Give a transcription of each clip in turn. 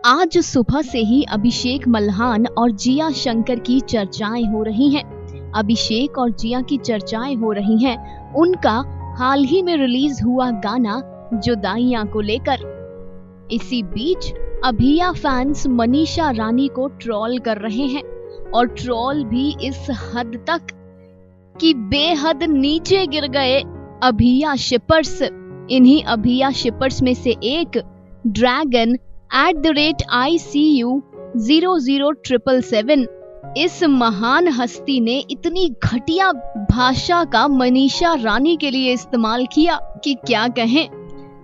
आज सुबह से ही अभिषेक मल्हान और जिया शंकर की चर्चाएं हो रही हैं। अभिषेक और जिया की चर्चाएं हो रही हैं उनका हाल ही में रिलीज हुआ गाना जुदाइयां को लेकर। इसी बीच अभिया फैंस मनीषा रानी को ट्रोल कर रहे हैं और ट्रोल भी इस हद तक कि बेहद नीचे गिर गए अभिया शिपर्स। इन्हीं अभिया शिपर्स में से एक ड्रैगन @ICU00777 इस महान हस्ती ने इतनी घटिया भाषा का मनीषा रानी के लिए इस्तेमाल किया कि क्या कहें।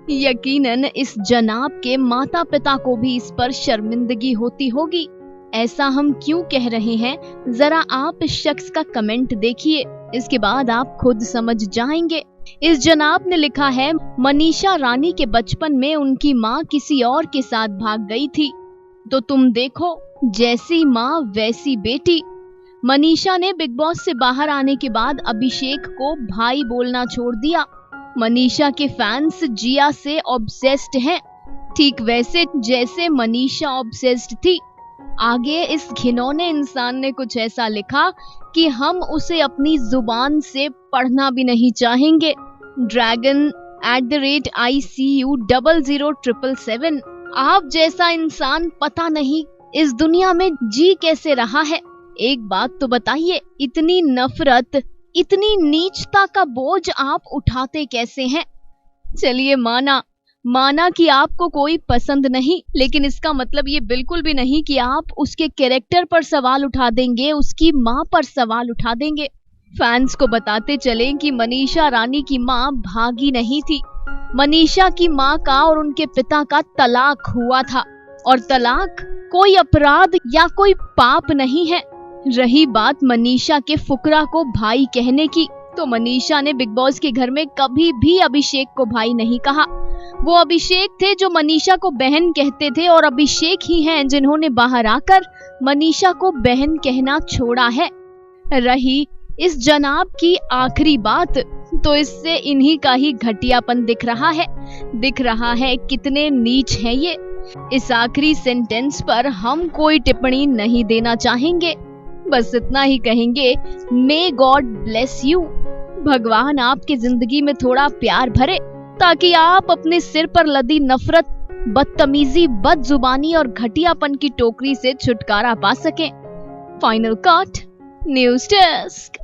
यकीनन इस जनाब के माता पिता को भी इस पर शर्मिंदगी होती होगी। ऐसा हम क्यों कह रहे हैं, जरा आप इस शख्स का कमेंट देखिए, इसके बाद आप खुद समझ जाएंगे। इस जनाब ने लिखा है, मनीषा रानी के बचपन में उनकी माँ किसी और के साथ भाग गई थी, तो तुम देखो जैसी माँ वैसी बेटी। मनीषा ने बिग बॉस से बाहर आने के बाद अभिषेक को भाई बोलना छोड़ दिया। मनीषा के फैंस जिया से ऑब्सेस्ड हैं, ठीक वैसे जैसे मनीषा ऑब्सेस्ड थी। आगे इस घिनौने इंसान ने कुछ ऐसा लिखा कि हम उसे अपनी जुबान से पढ़ना भी नहीं चाहेंगे। ड्रैगन @ICU00777 आप जैसा इंसान पता नहीं इस दुनिया में जी कैसे रहा है। एक बात तो बताइए, इतनी नफरत, इतनी नीचता का बोझ आप उठाते कैसे हैं? चलिए माना कि आपको कोई पसंद नहीं, लेकिन इसका मतलब ये बिल्कुल भी नहीं कि आप उसके कैरेक्टर पर सवाल उठा देंगे, उसकी माँ पर सवाल उठा देंगे। फैंस को बताते चलें कि मनीषा रानी की माँ भागी नहीं थी। मनीषा की माँ का और उनके पिता का तलाक हुआ था, और तलाक कोई अपराध या कोई पाप नहीं है। रही बात मनीषा के फुकरा को भाई कहने की, तो मनीषा ने बिग बॉस के घर में कभी भी अभिषेक को भाई नहीं कहा। वो अभिषेक थे जो मनीषा को बहन कहते थे, और अभिषेक ही हैं जिन्होंने बाहर आकर मनीषा को बहन कहना छोड़ा है। रही इस जनाब की आखिरी बात, तो इससे इन्हीं का ही घटियापन दिख रहा है कितने नीच हैं ये। इस आखिरी सेंटेंस पर हम कोई टिप्पणी नहीं देना चाहेंगे, बस इतना ही कहेंगे, मे गॉड ब्लेस यू। भगवान आपकी जिंदगी में थोड़ा प्यार भरे, ताकि आप अपने सिर पर लदी नफरत, बदतमीजी, बदजुबानी और घटियापन की टोकरी से छुटकारा पा सकें। Final cut, news desk.